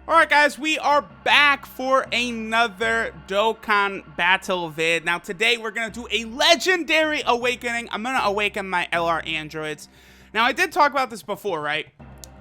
Alright guys, we are back for another Dokkan battle vid. Now today we're going to do a legendary awakening. I'm going to awaken my LR androids. Now I did talk about this before, right?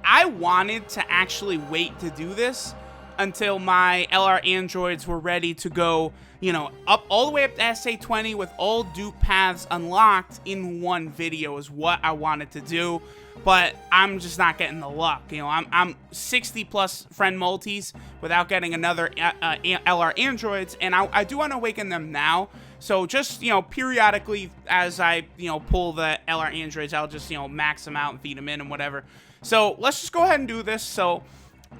I wanted to actually wait to do this until my LR androids were ready to go, you know, up all the way up to SA20 with all dupe paths unlocked in one video is what I wanted to do. But I'm just not getting the luck. You know, I'm 60 plus friend multis without getting another LR androids, and I do want to awaken them now. So just, you know, periodically as I, you know, pull the LR androids, I'll just, you know, max them out and feed them in and whatever. So let's just go ahead and do this. So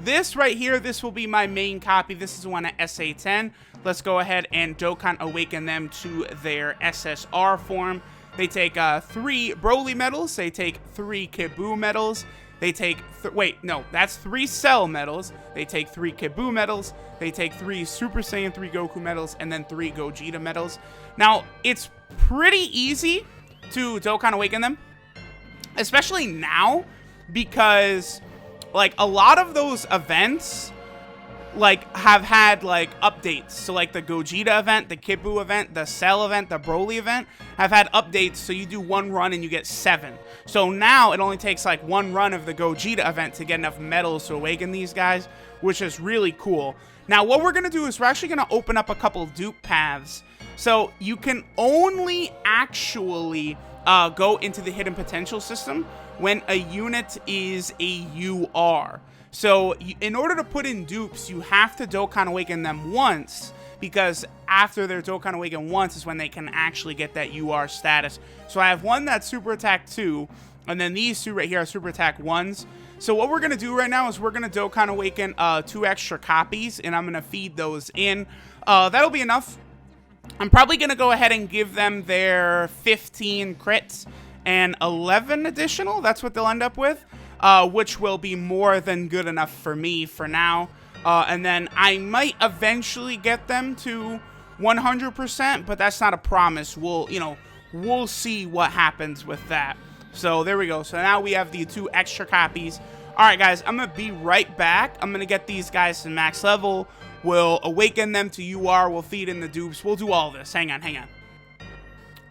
this right here, this will be my main copy. This is one at SA10. Let's go ahead and Dokkan awaken them to their SSR form. They take 3 Broly medals, they take 3 Kibu medals, they take, wait, no, that's 3 Cell medals, they take 3 Kibu medals, they take 3 Super Saiyan 3 Goku medals, and then 3 Gogeta medals. Now, it's pretty easy to Dokkan awaken them, especially now, because, like, a lot of those events, like, have had, like, updates. So, like, the Gogeta event, the Kibu event, the Cell event, the Broly event have had updates, so you do 1 run and you get 7. So now it only takes, like, 1 run of the Gogeta event to get enough medals to awaken these guys, which is really cool. Now, what we're going to do is we're actually going to open up a couple dupe paths. So you can only actually go into the hidden potential system when a unit is a UR. So, in order to put in dupes, you have to Dokkan awaken them once, because after they're Dokkan awakened once is when they can actually get that UR status. So, I have one that's Super Attack 2, and then these 2 right here are Super Attack 1s. So, what we're going to do right now is we're going to Dokkan awaken 2 extra copies, and I'm going to feed those in. That'll be enough. I'm probably going to go ahead and give them their 15 crits and 11 additional. That's what they'll end up with. Which will be more than good enough for me for now. And then I might eventually get them to 100%, but that's not a promise. We'll see what happens with that. So there we go. So now we have the 2 extra copies. All right, guys, I'm going to be right back. I'm going to get these guys to max level. We'll awaken them to UR. We'll feed in the dupes. We'll do all this. Hang on, hang on.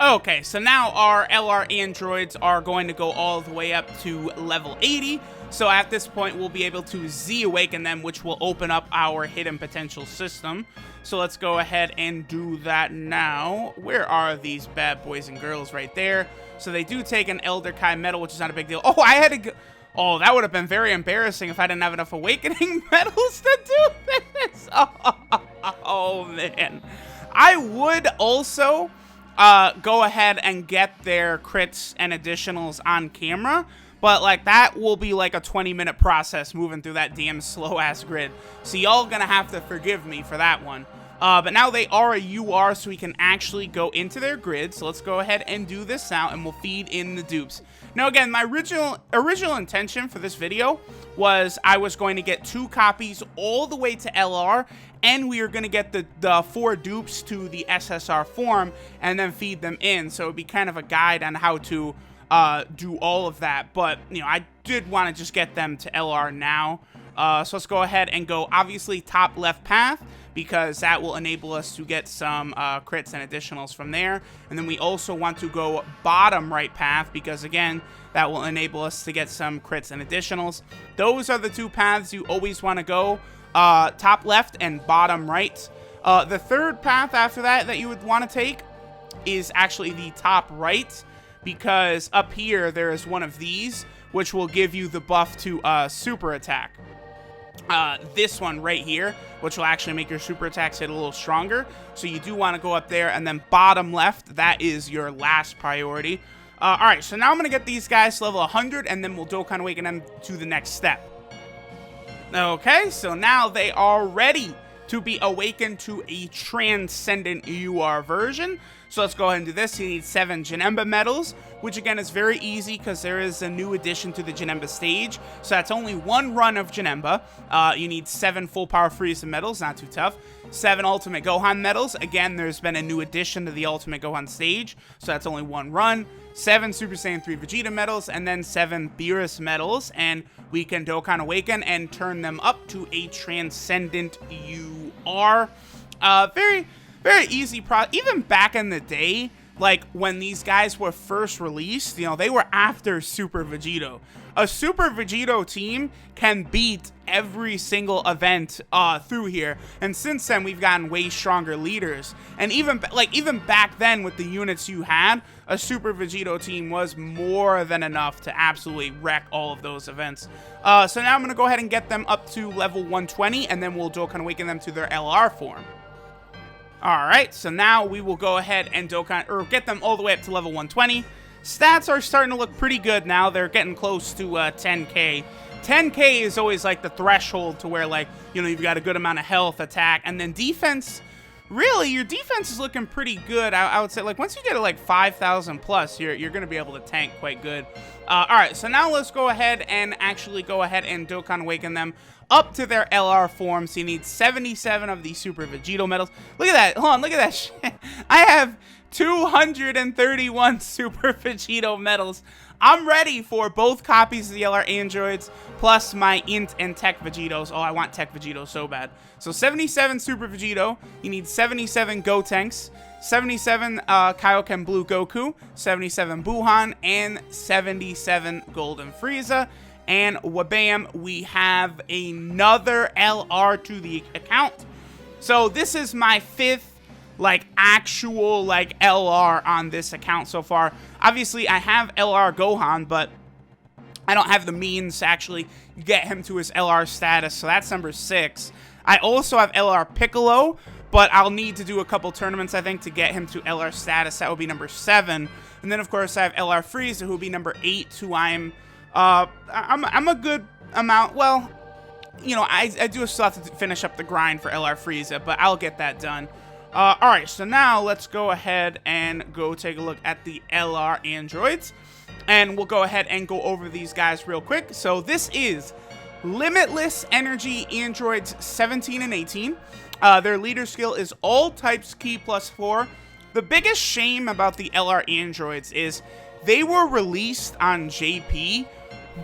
Okay, so now our LR androids are going to go all the way up to level 80. So at this point, we'll be able to Z-awaken them, which will open up our hidden potential system. So let's go ahead and do that now. Where are these bad boys and girls? Right there. So they do take an Elder Kai medal, which is not a big deal. Oh, I had to go. Oh, that would have been very embarrassing if I didn't have enough awakening medals to do this. Oh man. I would also go ahead and get their crits and additionals on camera, but like that will be like a 20-minute process moving through that damn slow-ass grid, so y'all gonna have to forgive me for that one. But now they are a UR, so we can actually go into their grid. So let's go ahead and do this now, and we'll feed in the dupes. Now again, my original intention for this video was I was going to get 2 copies all the way to LR, and we are going to get the 4 dupes to the SSR form and then feed them in. So it would be kind of a guide on how to do all of that. But, you know, I did want to just get them to LR now. So let's go ahead and go, obviously, top left path, because that will enable us to get some crits and additionals from there. And then we also want to go bottom right path, because, again, that will enable us to get some crits and additionals. Those are the 2 paths you always want to go. Top left and bottom right. The third path after that you would want to take is actually the top right, because up here there is one of these, which will give you the buff to super attack. This one right here, which will actually make your super attacks hit a little stronger. So you do want to go up there, and then bottom left, that is your last priority. Alright, so now I'm going to get these guys to level 100, and then we'll Dokkan awaken them to the next step. Okay, so now they are ready to be awakened to a Transcendent UR version. So let's go ahead and do this. You need 7 Janemba medals, which again is very easy because there is a new addition to the Janemba stage. So that's only one run of Janemba. You need 7 full power Frieza medals, not too tough. 7 Ultimate Gohan medals. Again, there's been a new addition to the Ultimate Gohan stage, so that's only one run. 7 Super Saiyan 3 Vegeta medals, and then 7 Beerus medals, and we can Dokkan Awaken and turn them up to a Transcendent UR. Very, very easy even back in the day, like when these guys were first released, you know, they were after Super Vegito. A Super Vegito team can beat every single event through here, and since then we've gotten way stronger leaders. And even back then with the units you had, a Super Vegito team was more than enough to absolutely wreck all of those events. So now I'm gonna go ahead and get them up to level 120, and then we'll Dokkan Awaken them to their LR form. Alright, so now we will go ahead and get them all the way up to level 120. Stats are starting to look pretty good now. They're getting close to 10k. 10k is always like the threshold to where, like, you know, you've got a good amount of health, attack, and then defense. Really, your defense is looking pretty good. I would say, like, once you get to like 5,000 plus, you're going to be able to tank quite good. Alright, so now let's go ahead and actually Dokkan Awaken them up to their LR form. So you need 77 of the Super Vegito medals. Look at that. Hold on, look at that shit. I have 231 Super Vegito medals. I'm ready for both copies of the LR androids plus my Int and Tech Vegitos. Oh, I want Tech Vegito so bad. So 77 Super Vegito. You need 77 Gotenks, 77 Kaioken Blue Goku, 77 Buhan, and 77 Golden Frieza. And wabam, we have another LR to the account. So this is my 5th like actual like LR on this account so far. Obviously I have LR Gohan, but I don't have the means to actually get him to his LR status, so that's number 6. I also have LR Piccolo, but I'll need to do a couple tournaments, I think, to get him to LR status. That would be number 7. And then of course I have LR Frieza, who would be number 8, who I'm a good amount, well, you know, I do still have to finish up the grind for LR Frieza, but I'll get that done. Alright, so now let's go ahead and go take a look at the LR androids. And we'll go ahead and go over these guys real quick. So this is Limitless Energy Androids 17 and 18. Their leader skill is All Types Key +4. The biggest shame about the LR androids is they were released on JP.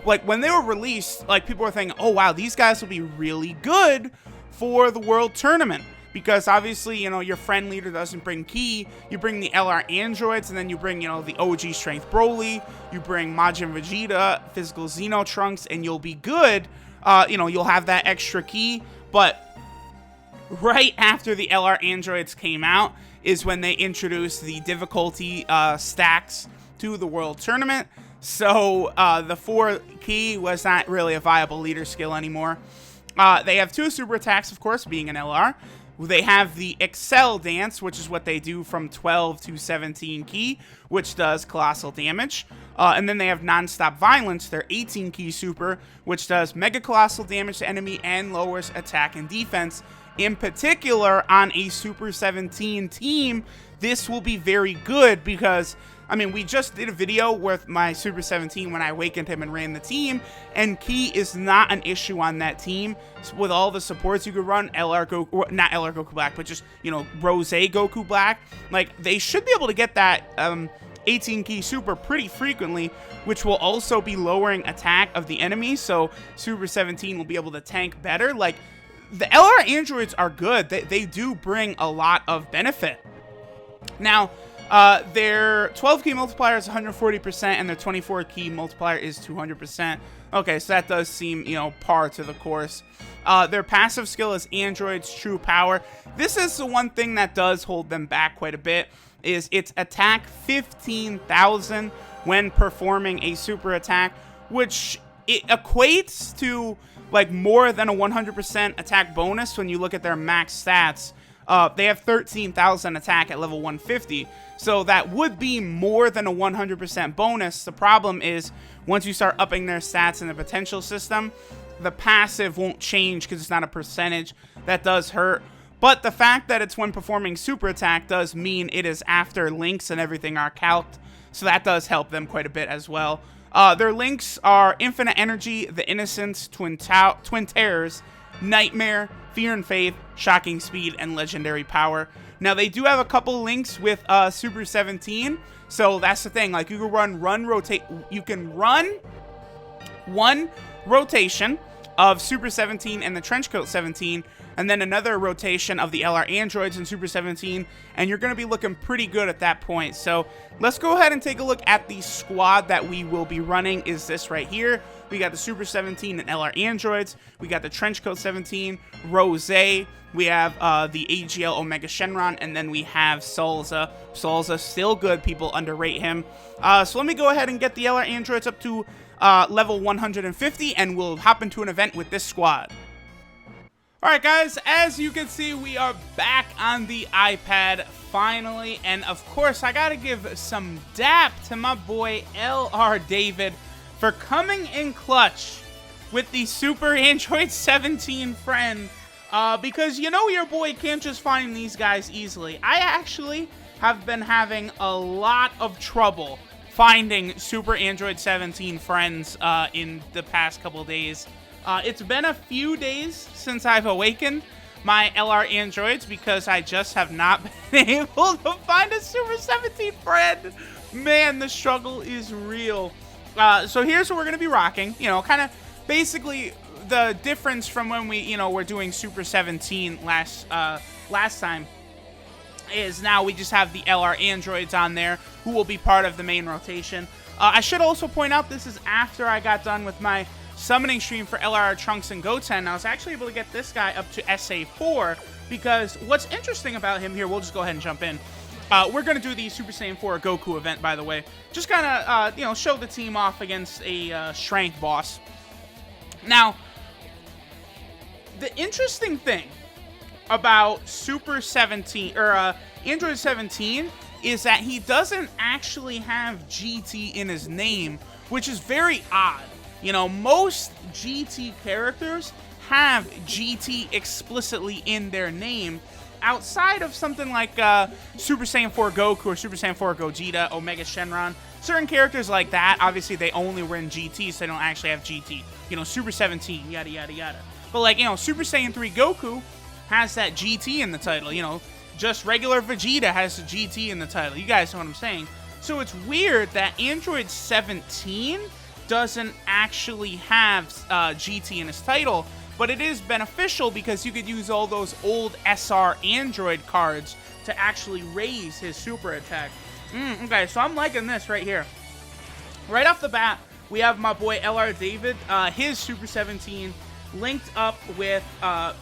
Like, when they were released, like, people were thinking, oh wow, these guys will be really good for the World Tournament. Because obviously, you know, your friend leader doesn't bring Ki, you bring the LR androids, and then you bring, you know, the OG Strength Broly, you bring Majin Vegeta, Physical Xeno Trunks, and you'll be good. You know, you'll have that extra Ki, but right after the LR androids came out is when they introduced the difficulty stacks to the World Tournament. So the 4 Ki was not really a viable leader skill anymore. They have 2 super attacks, of course, being an LR. They have the Excel Dance, which is what they do from 12 to 17 Ki, which does colossal damage. And then they have Non-Stop Violence, their 18 Ki super, which does mega colossal damage to enemy and lowers attack and defense. In particular, on a Super 17 team, this will be very good because, I mean, we just did a video with my Super 17 when I awakened him and ran the team, and Ki is not an issue on that team. So with all the supports you could run, LR Goku, not LR Goku Black, but just, you know, Rose Goku Black, like, they should be able to get that 18 Ki super pretty frequently, which will also be lowering attack of the enemy, so Super 17 will be able to tank better. Like, the LR androids are good. They do bring a lot of benefit. Now, their 12 Ki multiplier is 140%, and their 24 Ki multiplier is 200%. Okay, so that does seem, you know, par to the course. Their passive skill is Android's True Power. This is the one thing that does hold them back quite a bit, is its attack 15,000 when performing a super attack, which it equates to like more than a 100% attack bonus when you look at their max stats. They have 13,000 attack at level 150, so that would be more than a 100% bonus. The problem is, once you start upping their stats in the potential system, the passive won't change because it's not a percentage. That does hurt. But the fact that it's when performing super attack does mean it is after links and everything are calced. so that does help them quite a bit as well. Their links are Infinite Energy, The Innocents, Twin Terrors, Nightmare, Fear and Faith, Shocking Speed, and Legendary Power. Now, they do have a couple links with Super 17, so that's the thing. Like, you can run one rotation of Super 17 and the Trenchcoat 17, and then another rotation of the LR Androids and Super 17, and you're going to be looking pretty good at that point. So let's go ahead and take a look at the squad that we will be running. Is this right here. We got the Super 17 and LR Androids. We got the Trenchcoat 17, Rose. We have the AGL Omega Shenron, and then we have Salza. Salza, still good. People underrate him. So let me go ahead and get the LR Androids up to level 150, and we'll hop into an event with this squad. Alright guys, as you can see, we are back on the iPad, finally, and of course, I gotta give some dap to my boy LR David for coming in clutch with the Super Android 17 friend, because you know your boy can't just find these guys easily. I actually have been having a lot of trouble finding Super Android 17 friends in the past couple days. It's been a few days since I've awakened my LR Androids because I just have not been able to find a Super 17 friend. Man, the struggle is real. So here's what we're going to be rocking. You know, kind of basically the difference from when we, you know, were doing Super 17 last time is now we just have the LR Androids on there who will be part of the main rotation. I should also point out this is after I got done with my summoning stream for LR Trunks and Goten. I was actually able to get this guy up to SA4 because what's interesting about him here, we'll just go ahead and jump in. We're going to do the Super Saiyan 4 Goku event, by the way. Just kind of, you know, show the team off against a strength boss. Now, the interesting thing about Super 17, or Android 17, is that he doesn't actually have GT in his name, which is very odd. You know, most GT characters have GT explicitly in their name, outside of something like Super Saiyan 4 Goku or Super Saiyan 4 Gogeta, Omega Shenron. Certain characters like that, obviously they only were in GT, so they don't actually have GT. You know, Super 17, yada, yada, yada. But like, you know, Super Saiyan 3 Goku has that GT in the title. You know, just regular Vegeta has a GT in the title. You guys know what I'm saying. So it's weird that Android 17 doesn't actually have GT in his title, but it is beneficial because you could use all those old SR Android cards to actually raise his super attack. Okay, so I'm liking this right here. Right off the bat, we have my boy LR David, his Super 17 linked up with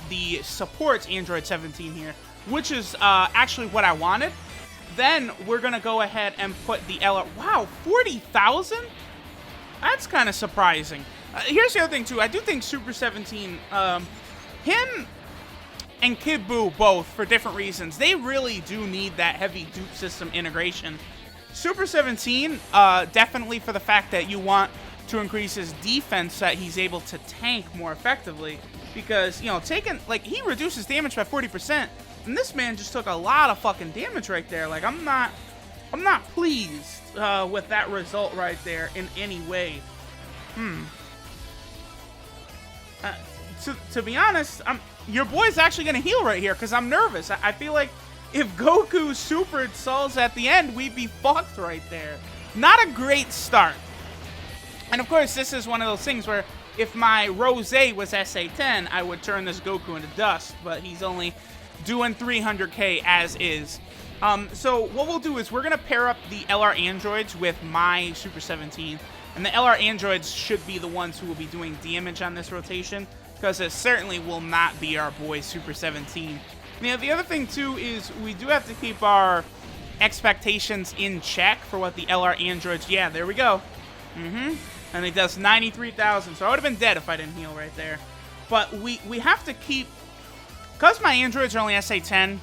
the supports Android 17 here, which is actually what I wanted. Then we're going to go ahead and put the LR... Wow, 40,000? That's kind of surprising. Here's the other thing, too. I do think Super 17, him and Kid Buu both, for different reasons, they really do need that heavy dupe system integration. Super 17, definitely for the fact that you want to increase his defense so that he's able to tank more effectively. Because, you know, he reduces damage by 40%, and this man just took a lot of fucking damage right there. Like, I'm not pleased with that result right there in any way. To be honest, your boy's actually going to heal right here because I'm nervous. I feel like if Goku supered Salz at the end, we'd be fucked right there. Not a great start. And of course, this is one of those things where if my Rose was SA10, I would turn this Goku into dust, but he's only doing 300k as is. So what we'll do is we're going to pair up the LR Androids with my Super 17, and the LR Androids should be the ones who will be doing damage on this rotation, because it certainly will not be our boy Super 17. Now, the other thing, too, is we do have to keep our expectations in check for what the LR Androids... Yeah, there we go. And it does 93,000, so I would have been dead if I didn't heal right there. But we have to keep... Because my Androids are only SA10,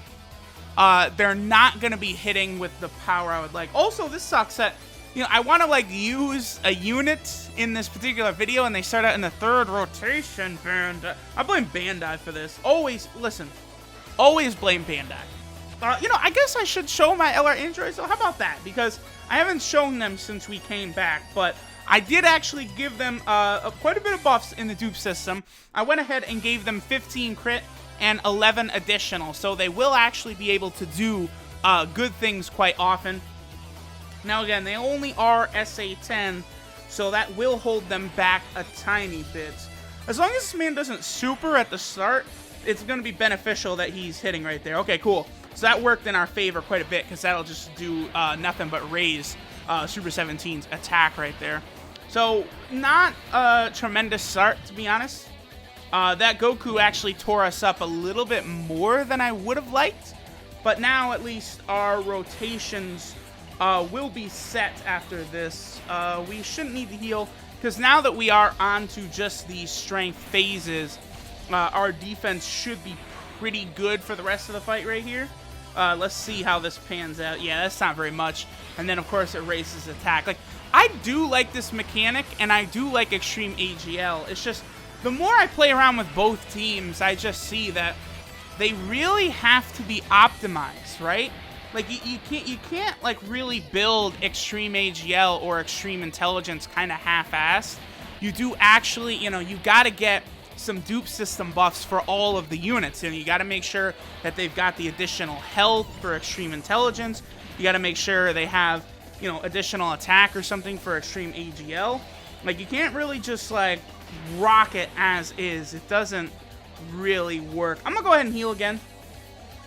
they're not going to be hitting with the power I would like. Also, this sucks that, you know, I want to, like, use a unit in this particular video, and they start out in the third rotation. I blame Bandai for this. Always, listen, always blame Bandai. You know, I guess I should show my LR Androids, so how about that? Because I haven't shown them since we came back, but I did actually give them quite a bit of buffs in the dupe system. I went ahead and gave them 15 crit and 11 additional, so they will actually be able to do good things quite often. Now again, they only are SA10, so that will hold them back a tiny bit. As long as this man doesn't super at the start, it's going to be beneficial that he's hitting right there. Okay, cool. So that worked in our favor quite a bit, because that'll just do nothing but raise Super 17's attack right there. So, not a tremendous start, to be honest. That Goku actually tore us up a little bit more than I would have liked. But now, at least, our rotations will be set after this. We shouldn't need to heal, because now that we are onto just the strength phases, our defense should be pretty good for the rest of the fight right here. Let's see how this pans out. Yeah, that's not very much. And then, of course, it raises attack. Like, I do like this mechanic, and I do like Extreme AGL. It's just, the more I play around with both teams, I just see that they really have to be optimized, right? Like, you can't like, really build Extreme AGL or Extreme Intelligence kind of half-assed. You do actually, you know, you gotta get some dupe system buffs for all of the units, and you got to make sure that they've got the additional health for Extreme Intelligence. You got to make sure they have, you know, additional attack or something for Extreme AGL. Like, you can't really just like rock it as is. It doesn't really work. I'm gonna go ahead and heal again.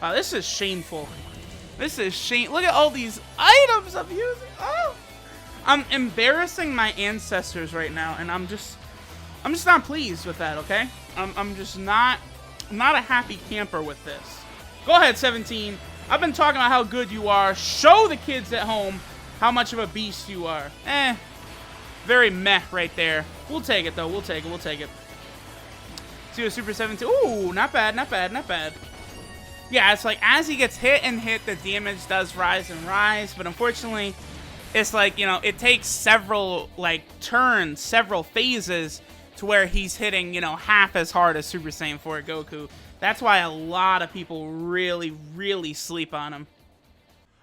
This is shameful. This is shame. Look at all these items I'm using. Oh, I'm embarrassing my ancestors right now, and I'm just not pleased with that, okay? I'm just not a happy camper with this. Go ahead, 17. I've been talking about how good you are. Show the kids at home how much of a beast you are. Very meh right there. We'll take it, though. We'll take it. We'll take it. See a Super 17. Ooh, not bad, not bad, not bad. Yeah, it's like as he gets hit and hit, the damage does rise and rise. But unfortunately, it's like, you know, it takes several, like, turns, several phases to where he's hitting, you know, half as hard as Super Saiyan 4 Goku. That's why a lot of people really, really sleep on him.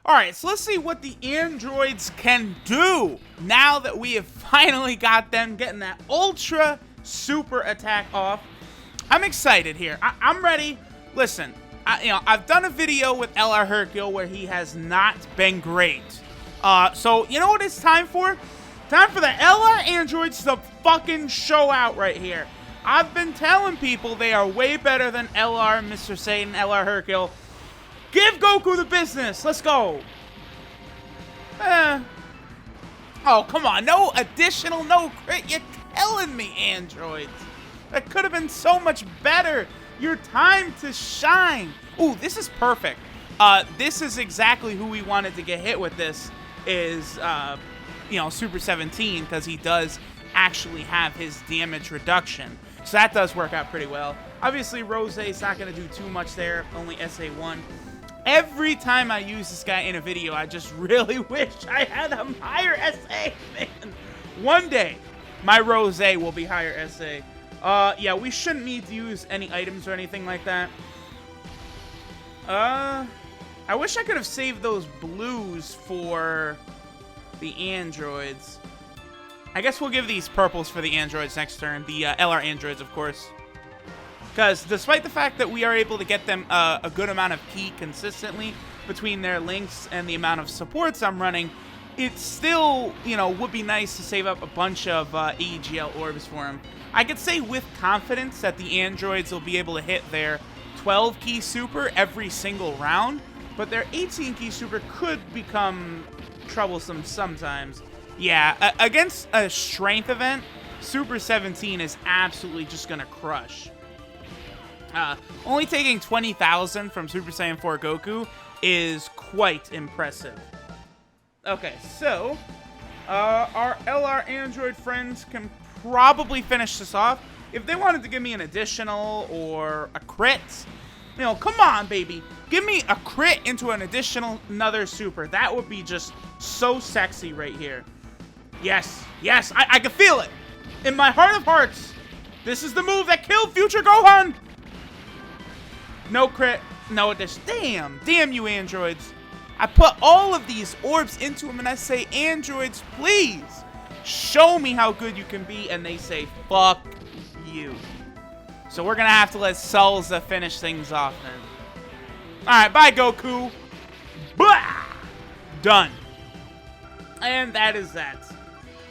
Alright, so let's see what the androids can do now that we have finally got them getting that ultra super attack off. I'm excited here. I'm ready. Listen, I've done a video with LR Hercule where he has not been great. So, you know what it's time for? Time for the LR androids to fucking show out right here. I've been telling people they are way better than LR, Mr. Satan, LR Hercule. Give Goku the business. Let's go. Oh, come on. No additional, no crit. You're killing me, androids. That could have been so much better. Your time to shine. Ooh, this is perfect. This is exactly who we wanted to get hit with this is, you know, Super 17, because he does actually have his damage reduction. So that does work out pretty well. Obviously, Rose's not going to do too much there, only SA1. Every time I use this guy in a video, I just really wish I had him higher SA, man. One day, my Rose will be higher SA. Yeah, we shouldn't need to use any items or anything like that. I wish I could have saved those blues for the androids. I guess we'll give these purples for the androids next turn. The LR androids, of course. Because despite the fact that we are able to get them a good amount of ki consistently between their links and the amount of supports I'm running, it still, you know, would be nice to save up a bunch of AEGL orbs for them. I could say with confidence that the androids will be able to hit their 12 ki super every single round, but their 18 ki super could become troublesome sometimes. Yeah, against a strength event, Super 17 is absolutely just gonna crush. Only taking 20,000 from Super Saiyan 4 Goku is quite impressive. Okay, so our LR android friends can probably finish this off. If they wanted to give me an additional or a crit, you know, come on, baby. Give me a crit into an additional, another super. That would be just so sexy right here. Yes, yes, I can feel it. In my heart of hearts, this is the move that killed future Gohan. No crit, no addition. Damn you androids. I put all of these orbs into them, and I say, androids, please, show me how good you can be, and they say, fuck you. So we're gonna have to let Salza finish things off then. Alright, bye Goku. Bah! Done. And that is that.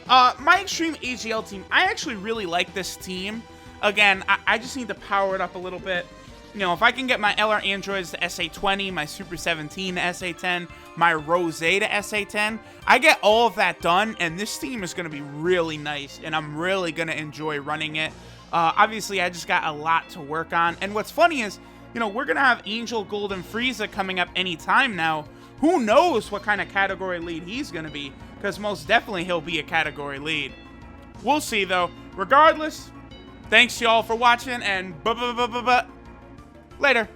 My Extreme AGL team, I actually really like this team. Again, I just need to power it up a little bit. You know, if I can get my LR Androids to SA20, my Super 17 to SA10, my Rose to SA10, I get all of that done, and this team is going to be really nice, and I'm really going to enjoy running it. Obviously, I just got a lot to work on, and what's funny is, you know, we're going to have Angel, Golden Frieza coming up anytime now. Who knows what kind of category lead he's going to be, because most definitely he'll be a category lead. We'll see, though. Regardless, thanks y'all for watching, and later.